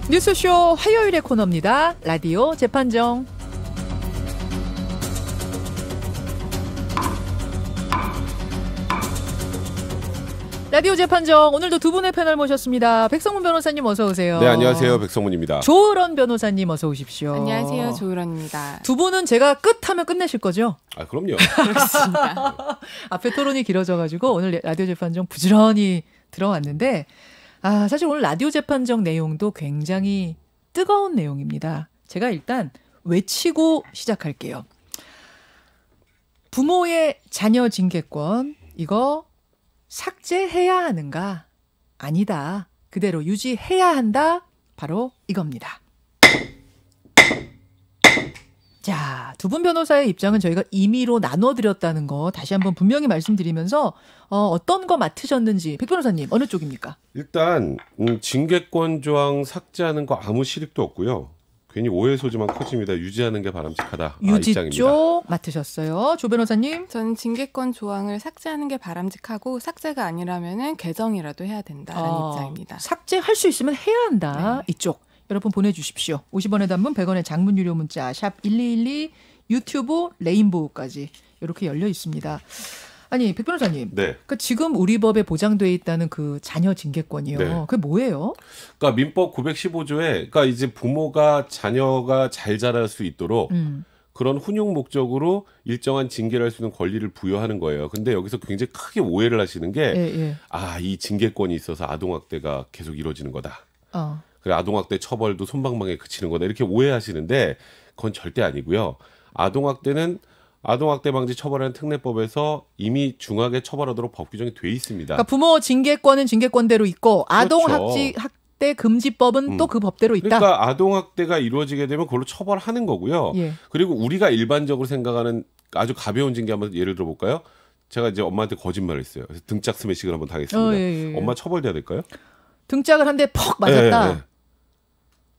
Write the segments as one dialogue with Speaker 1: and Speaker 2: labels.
Speaker 1: 뉴스쇼 화요일의 코너입니다. 라디오 재판정. 라디오 재판정 오늘도 두 분의 패널 모셨습니다. 백성문 변호사님 어서 오세요.
Speaker 2: 네, 안녕하세요. 백성문입니다.
Speaker 1: 조을원 변호사님 어서 오십시오.
Speaker 3: 안녕하세요. 조을원입니다.
Speaker 1: 두 분은 제가 끝하면 끝내실 거죠?
Speaker 2: 아, 그럼요.
Speaker 3: 그렇습니다.
Speaker 1: 앞에 토론이 길어져가지고 오늘 라디오 재판정 부지런히 들어왔는데 사실 오늘 라디오 재판정 내용도 굉장히 뜨거운 내용입니다. 제가 일단 외치고 시작할게요. 부모의 자녀 징계권 이거 삭제해야 하는가? 아니다. 그대로 유지해야 한다. 바로 이겁니다. 자, 두 분 변호사의 입장은 저희가 임의로 나눠드렸다는 거 다시 한번 분명히 말씀드리면서 어떤 거 맡으셨는지 백 변호사님 어느 쪽입니까?
Speaker 2: 일단 징계권 조항 삭제하는 거 아무 실익도 없고요. 괜히 오해 소지만 커집니다. 유지하는 게 바람직하다.
Speaker 1: 유지
Speaker 2: 입장입니다.
Speaker 1: 쪽 맡으셨어요. 조 변호사님.
Speaker 3: 저는 징계권 조항을 삭제하는 게 바람직하고 삭제가 아니라면은 개정이라도 해야 된다라는 입장입니다.
Speaker 1: 삭제할 수 있으면 해야 한다.
Speaker 3: 네.
Speaker 1: 이쪽. 여러분 보내주십시오. 50원의 단문 100원의 장문 유료 문자 샵 1212 유튜브 레인보우까지 이렇게 열려 있습니다. 아니 백 변호사님.
Speaker 2: 네.
Speaker 1: 그러니까 지금 우리 법에 보장돼 있다는 그 자녀 징계권이요.
Speaker 2: 네.
Speaker 1: 그게 뭐예요?
Speaker 2: 그러니까 민법 915조에 그러니까 이제 부모가 자녀가 잘 자랄 수 있도록 그런 훈육 목적으로 일정한 징계를 할 수 있는 권리를 부여하는 거예요. 근데 여기서 굉장히 크게 오해를 하시는 게 이 징계권이 있어서 아동학대가 계속 이루어지는 거다. 그래 아동학대 처벌도 솜방망에 그치는 거다. 이렇게 오해하시는데 그건 절대 아니고요. 아동학대는 아동학대 방지 처벌하는 특례법에서 이미 중하게 처벌하도록 법 규정이 돼 있습니다.
Speaker 1: 그러니까 부모 징계권은 징계권대로 있고 아동
Speaker 2: 그렇죠.
Speaker 1: 학대 금지법은 또 그 법대로 있다.
Speaker 2: 그러니까 아동학대가 이루어지게 되면 그걸로 처벌하는 거고요.
Speaker 1: 예.
Speaker 2: 그리고 우리가 일반적으로 생각하는 아주 가벼운 징계 한번 예를 들어볼까요? 제가 이제 엄마한테 거짓말을 했어요. 그래서 등짝 스매싱을 한번 당했습니다.
Speaker 1: 예.
Speaker 2: 엄마 처벌돼야 될까요?
Speaker 1: 등짝을 한 대 퍽 맞았다.
Speaker 2: 예.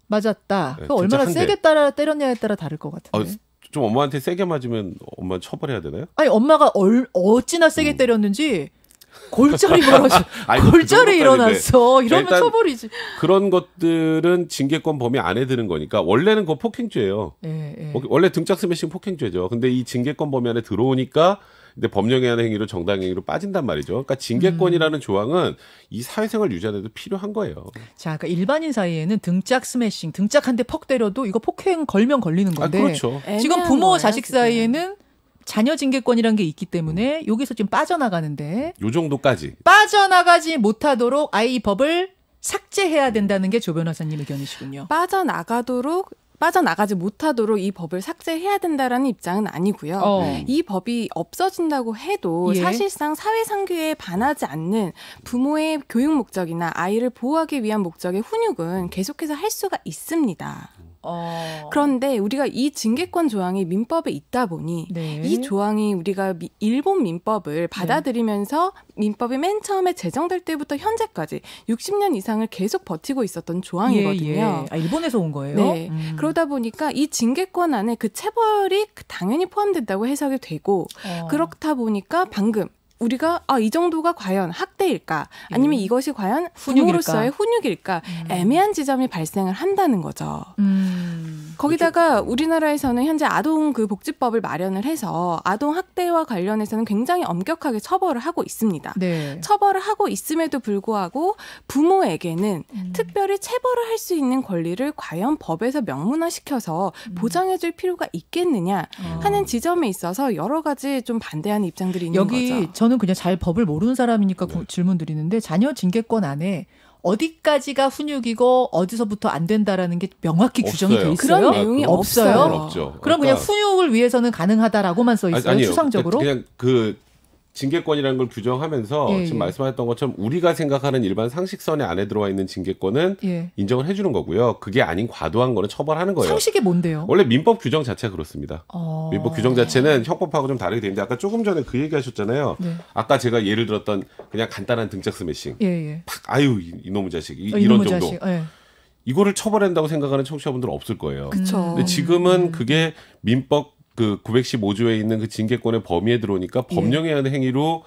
Speaker 1: 맞았다.
Speaker 2: 네,
Speaker 1: 그 얼마나
Speaker 2: 등짝 한
Speaker 1: 세게 따라 때렸냐에 따라 다를 것 같은데.
Speaker 2: 좀 엄마한테 세게 맞으면 엄마 처벌해야 되나요?
Speaker 1: 아니 엄마가 어찌나 세게 때렸는지 골절이 벌어져.
Speaker 2: 아니, 그
Speaker 1: 골절이
Speaker 2: 정도까지인데.
Speaker 1: 일어났어. 이러면
Speaker 2: 일단
Speaker 1: 처벌이지.
Speaker 2: 그런 것들은 징계권 범위 안에 드는 거니까 원래는 그거 폭행죄예요.
Speaker 1: 예.
Speaker 2: 원래 등짝 스매싱 폭행죄죠. 근데 이 징계권 범위 안에 들어오니까 근데 법령에 의한 행위로 정당행위로 빠진단 말이죠. 그러니까 징계권이라는 조항은 이 사회생활 유지하는 데도 필요한 거예요.
Speaker 1: 자, 그러니까 일반인 사이에는 등짝 스매싱, 등짝 한 대 퍽 때려도 이거 폭행 걸면 걸리는 건데.
Speaker 2: 그렇죠.
Speaker 1: 지금 부모
Speaker 3: 거예요,
Speaker 1: 자식
Speaker 3: 지금.
Speaker 1: 사이에는 자녀 징계권이라는 게 있기 때문에 여기서 지금 빠져나가는데
Speaker 2: 요 정도까지.
Speaker 1: 빠져나가지 못하도록 아예 이 법을 삭제해야 된다는 게 조 변호사님 의견이시군요.
Speaker 3: 빠져나가지 못하도록 이 법을 삭제해야 된다라는 입장은 아니고요. 이 법이 없어진다고 해도
Speaker 1: 예.
Speaker 3: 사실상 사회상규에 반하지 않는 부모의 교육 목적이나 아이를 보호하기 위한 목적의 훈육은 계속해서 할 수가 있습니다. 그런데 우리가 이 징계권 조항이 민법에 있다 보니
Speaker 1: 네.
Speaker 3: 이 조항이 우리가 일본 민법을 받아들이면서 민법이 맨 처음에 제정될 때부터 현재까지 60년 이상을 계속 버티고 있었던 조항이거든요.
Speaker 1: 예. 일본에서 온 거예요?
Speaker 3: 네. 그러다 보니까 이 징계권 안에 그 체벌이 당연히 포함된다고 해석이 되고 그렇다 보니까 방금 우리가 이 정도가 과연 학대일까 아니면 이것이 과연 부모로서의 훈육일까 애매한 지점이 발생을 한다는 거죠. 거기다가 우리나라에서는 현재 아동 그 복지법을 마련을 해서 아동 학대와 관련해서는 굉장히 엄격하게 처벌을 하고 있습니다.
Speaker 1: 네.
Speaker 3: 처벌을 하고 있음에도 불구하고 부모에게는 특별히 체벌을 할 수 있는 권리를 과연 법에서 명문화시켜서 보장해줄 필요가 있겠느냐 하는 지점에 있어서 여러 가지 좀 반대하는 입장들이 있는
Speaker 1: 여기
Speaker 3: 거죠.
Speaker 1: 저는 그냥 잘 법을 모르는 사람이니까 질문 드리는데 자녀 징계권 안에 어디까지가 훈육이고 어디서부터 안 된다라는 게 명확히 규정이 돼 있어요?
Speaker 3: 그런 내용이 없어요.
Speaker 2: 없죠.
Speaker 1: 그럼 그냥 훈육을 위해서는 가능하다라고만 써 있어요?
Speaker 2: 아니요.
Speaker 1: 추상적으로?
Speaker 2: 그냥 그 징계권이라는 걸 규정하면서 지금 말씀하셨던 것처럼 우리가 생각하는 일반 상식선에 안에 들어와 있는 징계권은 인정을 해주는 거고요. 그게 아닌 과도한 거는 처벌하는 거예요.
Speaker 1: 상식이 뭔데요?
Speaker 2: 원래 민법 규정 자체가 그렇습니다. 민법 규정 자체는 형법하고 좀 다르게 되는데 아까 조금 전에 그 얘기하셨잖아요. 아까 제가 예를 들었던 그냥 간단한 등짝 스매싱. 팍, 아유 이놈의 자식 이런 정도.
Speaker 1: 자식.
Speaker 2: 이거를 처벌한다고 생각하는 청취자분들은 없을 거예요.
Speaker 3: 그렇죠.
Speaker 2: 근데 지금은 그게 민법 그 915조에 있는 그 징계권의 범위에 들어오니까 법령에 의한 행위로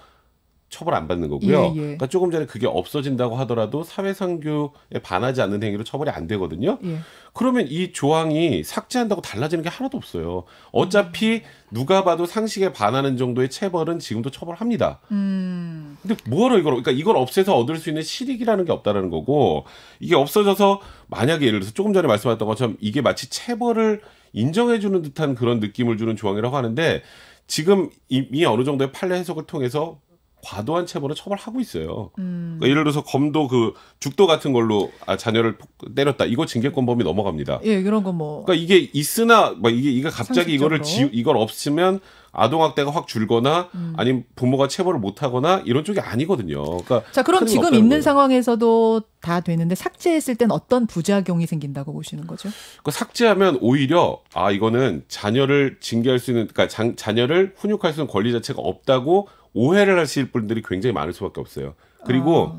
Speaker 2: 처벌 안 받는 거고요.
Speaker 1: 예.
Speaker 2: 그러니까 조금 전에 그게 없어진다고 하더라도 사회상규에 반하지 않는 행위로 처벌이 안 되거든요.
Speaker 1: 예.
Speaker 2: 그러면 이 조항이 삭제한다고 달라지는 게 하나도 없어요. 어차피 누가 봐도 상식에 반하는 정도의 체벌은 지금도 처벌합니다. 근데 뭐하러 그러니까 이걸 없애서 얻을 수 있는 실익이라는 게 없다라는 거고, 이게 없어져서 만약에 예를 들어서 조금 전에 말씀하셨던 것처럼 이게 마치 체벌을 인정해주는 듯한 그런 느낌을 주는 조항이라고 하는데, 지금 이미 어느 정도의 판례 해석을 통해서 과도한 체벌을 처벌하고 있어요. 그러니까 예를 들어서 검도 그 죽도 같은 걸로 자녀를 때렸다. 이거 징계권 범위 넘어갑니다.
Speaker 1: 예, 그런 거 뭐.
Speaker 2: 그러니까 이게 있으나 막 이게 갑자기
Speaker 1: 상식적으로.
Speaker 2: 이걸 없으면 아동학대가 확 줄거나 아니면 부모가 체벌을 못 하거나 이런 쪽이 아니거든요. 그러니까
Speaker 1: 자, 그럼 지금
Speaker 2: 없다는
Speaker 1: 있는
Speaker 2: 거예요.
Speaker 1: 상황에서도 다 되는데 삭제했을 땐 어떤 부작용이 생긴다고 보시는 거죠?
Speaker 2: 그러니까 삭제하면 오히려 이거는 자녀를 징계할 수 있는, 그러니까 자녀를 훈육할 수 있는 권리 자체가 없다고 오해를 하실 분들이 굉장히 많을 수밖에 없어요. 그리고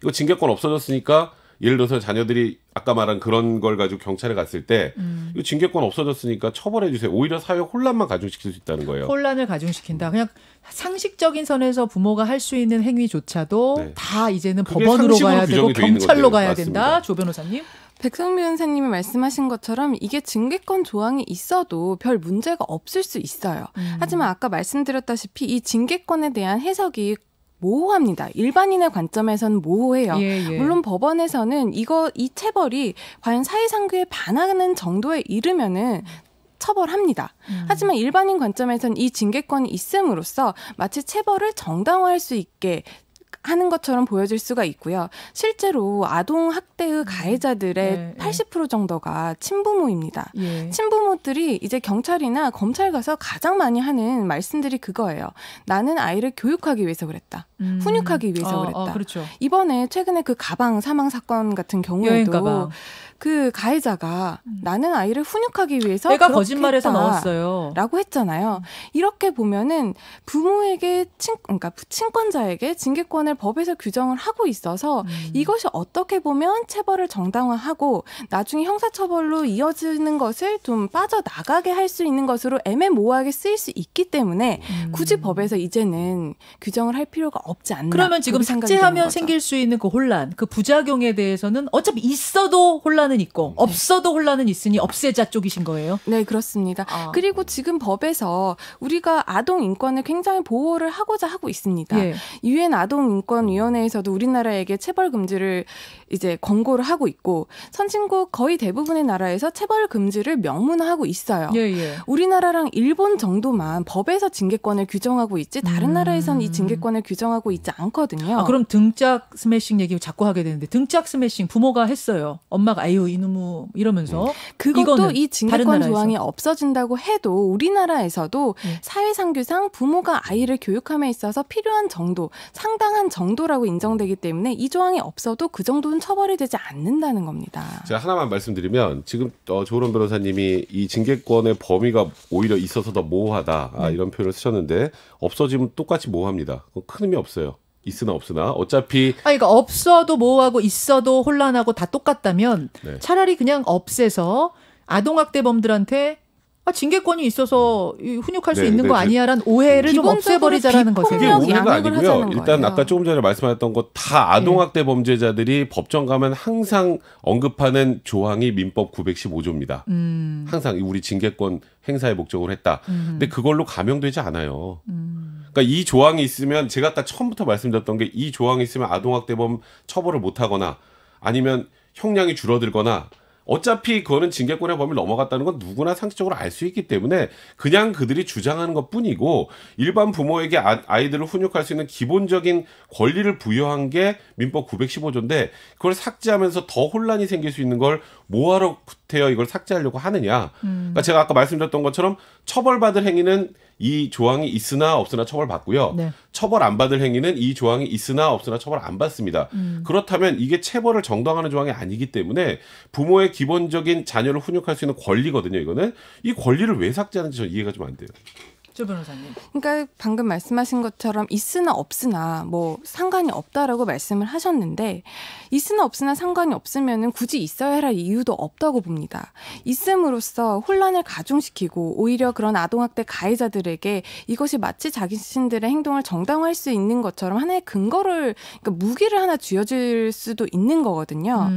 Speaker 2: 이거 징계권 없어졌으니까 예를 들어서 자녀들이 아까 말한 그런 걸 가지고 경찰에 갔을 때 이거 징계권 없어졌으니까 처벌해 주세요. 오히려 사회 혼란만 가중시킬 수 있다는 거예요.
Speaker 1: 혼란을 가중시킨다. 그냥 상식적인 선에서 부모가 할 수 있는 행위조차도
Speaker 2: 네.
Speaker 1: 다 이제는
Speaker 2: 그게
Speaker 1: 법원으로
Speaker 2: 상식으로
Speaker 1: 가야 되고
Speaker 2: 규정이 돼 있는
Speaker 1: 경찰로
Speaker 2: 건데요.
Speaker 1: 가야
Speaker 2: 맞습니다.
Speaker 1: 된다. 조 변호사님.
Speaker 3: 백성 변호사님이 말씀하신 것처럼 이게 징계권 조항이 있어도 별 문제가 없을 수 있어요. 하지만 아까 말씀드렸다시피 이 징계권에 대한 해석이 모호합니다. 일반인의 관점에서는 모호해요.
Speaker 1: 예.
Speaker 3: 물론 법원에서는 이 체벌이 과연 사회상규에 반하는 정도에 이르면은 처벌합니다. 하지만 일반인 관점에서는 이 징계권이 있음으로써 마치 체벌을 정당화할 수 있게 하는 것처럼 보여질 수가 있고요. 실제로 아동 학대의 가해자들의 80% 정도가 친부모입니다.
Speaker 1: 예.
Speaker 3: 친부모들이 이제 경찰이나 검찰 가서 가장 많이 하는 말씀들이 그거예요. 나는 아이를 교육하기 위해서 그랬다. 훈육하기 위해서 그랬다.
Speaker 1: 그렇죠.
Speaker 3: 이번에 최근에 그 가방 사망 사건 같은
Speaker 1: 여행
Speaker 3: 경우에도
Speaker 1: 가방.
Speaker 3: 그 가해자가 나는 아이를 훈육하기 위해서
Speaker 1: 내가
Speaker 3: 그렇게
Speaker 1: 거짓말해서
Speaker 3: 했다.
Speaker 1: 넣었어요.
Speaker 3: 라고 했잖아요. 이렇게 보면은 부모에게 그러니까 친권자에게 징계권을 법에서 규정을 하고 있어서 이것이 어떻게 보면 체벌을 정당화하고 나중에 형사처벌로 이어지는 것을 좀 빠져나가게 할 수 있는 것으로 애매모호하게 쓰일 수 있기 때문에 굳이 법에서 이제는 규정을 할 필요가 없지 않나.
Speaker 1: 그러면 지금 삭제하면 생길 수 있는 그 혼란, 그 부작용에 대해서는 어차피 있어도 혼란은 있고 없어도 혼란은 있으니 없애자 쪽이신 거예요?
Speaker 3: 네, 그렇습니다. 그리고 지금 법에서 우리가 아동 인권을 굉장히 보호를 하고자 하고 있습니다. 유엔 아동 인권 위원회에서도 우리나라에게 체벌 금지를 이제 권고를 하고 있고 선진국 거의 대부분의 나라에서 체벌 금지를 명문화하고 있어요. 우리나라랑 일본 정도만 법에서 징계권을 규정하고 있지 다른 나라에서는 이 징계권을 규정하고 있지 않거든요.
Speaker 1: 그럼 등짝 스매싱 얘기 자꾸 하게 되는데 등짝 스매싱 부모가 했어요. 엄마가 아유 이놈의 이러면서
Speaker 3: 그것도 이 징계권 조항이 없어진다고 해도 우리나라에서도 사회상규상 부모가 아이를 교육함에 있어서 필요한 정도, 상당한 정도라고 인정되기 때문에 이 조항이 없어도 그 정도는 처벌이 되지 않는다는 겁니다.
Speaker 2: 제가 하나만 말씀드리면 지금 조론 변호사님이 이 징계권의 범위가 오히려 있어서 더 모호하다 이런 표현을 쓰셨는데 없어지면 똑같이 모호합니다. 큰 의미 없어요. 있으나 없으나 어차피
Speaker 1: 그러니까 없어도 모호하고 있어도 혼란하고 다 똑같다면 차라리 그냥 없애서 아동학대범들한테 징계권이 있어서 훈육할 수 있는 거 아니야라는 오해를 좀 없애버리자라는 거세요.
Speaker 2: 그게 오해가 아니고요. 일단 아까 조금 전에 말씀하셨던 거 다 아동학대 범죄자들이 법정 가면 항상 언급하는 조항이 민법 915조입니다. 항상 우리 징계권 행사의 목적으로 했다. 근데 그걸로 감형되지 않아요. 그러니까 이 조항이 있으면 제가 아까 처음부터 말씀드렸던 게 이 조항이 있으면 아동학대범 처벌을 못하거나 아니면 형량이 줄어들거나 어차피 그거는 징계권의 범위를 넘어갔다는 건 누구나 상식적으로 알 수 있기 때문에 그냥 그들이 주장하는 것뿐이고 일반 부모에게 아이들을 훈육할 수 있는 기본적인 권리를 부여한 게 민법 915조인데 그걸 삭제하면서 더 혼란이 생길 수 있는 걸 뭐하러 구태여 이걸 삭제하려고 하느냐. 그러니까 제가 아까 말씀드렸던 것처럼 처벌받을 행위는 이 조항이 있으나 없으나 처벌받고요. 처벌 안 받을 행위는 이 조항이 있으나 없으나 처벌 안 받습니다. 그렇다면 이게 체벌을 정당화하는 조항이 아니기 때문에 부모의 기본적인 자녀를 훈육할 수 있는 권리거든요. 이거는 이 권리를 왜 삭제하는지 저는 이해가 좀 안 돼요.
Speaker 1: 조 변호사님.
Speaker 3: 그러니까 방금 말씀하신 것처럼 있으나 없으나 뭐 상관이 없다라고 말씀을 하셨는데 있으나 없으나 상관이 없으면은 굳이 있어야 할 이유도 없다고 봅니다. 있음으로써 혼란을 가중시키고 오히려 그런 아동학대 가해자들에게 이것이 마치 자신들의 행동을 정당화할 수 있는 것처럼 하나의 근거를 그러니까 무기를 하나 쥐어줄 수도 있는 거거든요.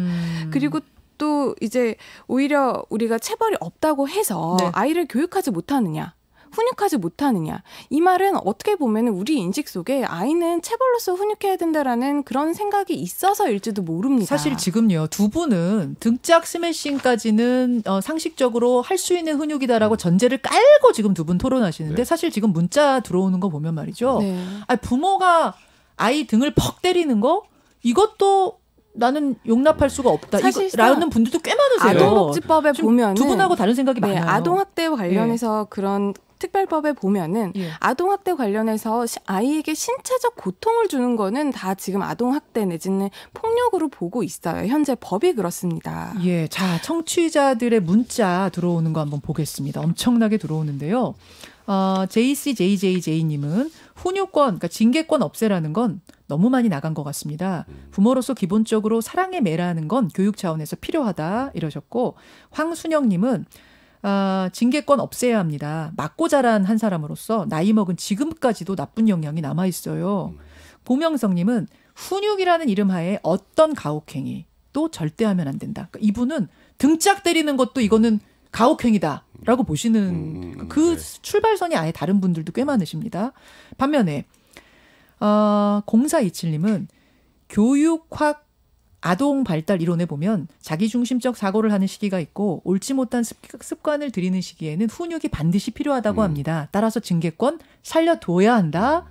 Speaker 3: 그리고 또 이제 오히려 우리가 체벌이 없다고 해서 네. 아이를 교육하지 못하느냐. 훈육하지 못하느냐. 이 말은 어떻게 보면 우리 인식 속에 아이는 체벌로서 훈육해야 된다라는 그런 생각이 있어서일지도 모릅니다.
Speaker 1: 사실 지금요. 두 분은 등짝 스매싱까지는 상식적으로 할 수 있는 훈육이다라고 전제를 깔고 지금 두 분 토론하시는데 네. 사실 지금 문자 들어오는 거 보면 말이죠. 네. 부모가 아이 등을 퍽 때리는 거 이것도 나는 용납할 수가 없다. 라는 분들도 꽤 많으세요.
Speaker 3: 아동복지법에 보면
Speaker 1: 두 분하고 다른 생각이 많아요.
Speaker 3: 아동학대 관련해서 그런 특별법에 보면은 아동학대 관련해서 아이에게 신체적 고통을 주는 거는 다 지금 아동학대 내지는 폭력으로 보고 있어요. 현재 법이 그렇습니다.
Speaker 1: 예, 자 청취자들의 문자 들어오는 거 한번 보겠습니다. 엄청나게 들어오는데요. JCJJJ님은 훈육권, 그러니까 징계권 없애라는 건 너무 많이 나간 것 같습니다. 부모로서 기본적으로 사랑의 매라는 건 교육 차원에서 필요하다 이러셨고 황순영님은 징계권 없애야 합니다. 맞고 자란 한 사람으로서 나이 먹은 지금까지도 나쁜 영향이 남아있어요. 고명성님은 훈육이라는 이름 하에 어떤 가혹행위도 절대 하면 안 된다. 그러니까 이분은 등짝 때리는 것도 이거는 가혹행위다라고 보시는 그 출발선이 아예 다른 분들도 꽤 많으십니다. 반면에 0427님은 교육학 아동 발달 이론에 보면 자기중심적 사고를 하는 시기가 있고 옳지 못한 습관을 들이는 시기에는 훈육이 반드시 필요하다고 합니다. 따라서 징계권 살려둬야 한다.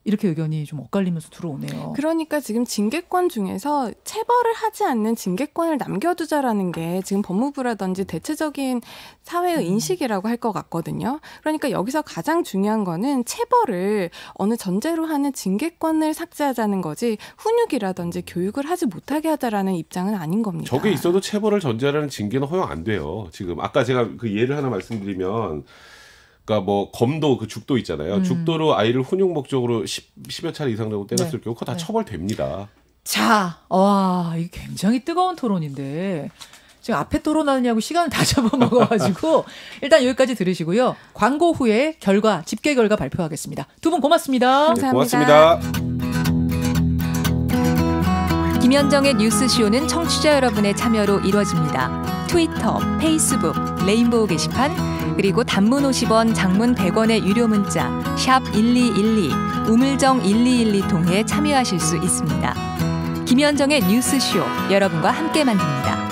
Speaker 1: 이렇게 의견이 좀 엇갈리면서 들어오네요.
Speaker 3: 그러니까 지금 징계권 중에서 체벌을 하지 않는 징계권을 남겨두자라는 게 지금 법무부라든지 대체적인 사회의 인식이라고 할 것 같거든요. 그러니까 여기서 가장 중요한 거는 체벌을 어느 전제로 하는 징계권을 삭제하자는 거지 훈육이라든지 교육을 하지 못하게 하자라는 입장은 아닌 겁니다.
Speaker 2: 저게 있어도 체벌을 전제하는 징계는 허용 안 돼요. 지금 아까 제가 그 예를 하나 말씀드리면 그러니까 뭐 검도 그 죽도 있잖아요. 죽도로 아이를 훈육 목적으로 10여 차례 이상 때렸을 경우 그거 다 처벌됩니다.
Speaker 1: 자, 이게 굉장히 뜨거운 토론인데 지금 앞에 토론하느냐고 시간을 다 잡아먹어가지고 일단 여기까지 들으시고요. 광고 후에 집계 결과 발표하겠습니다. 두 분 고맙습니다.
Speaker 3: 감사합니다.
Speaker 2: 고맙습니다.
Speaker 4: 김현정의 뉴스쇼는 청취자 여러분의 참여로 이루어집니다. 트위터, 페이스북, 레인보우 게시판 그리고 단문 50원, 장문 100원의 유료 문자 샵 1212, 우물정 1212 통해 참여하실 수 있습니다. 김현정의 뉴스쇼 여러분과 함께 만듭니다.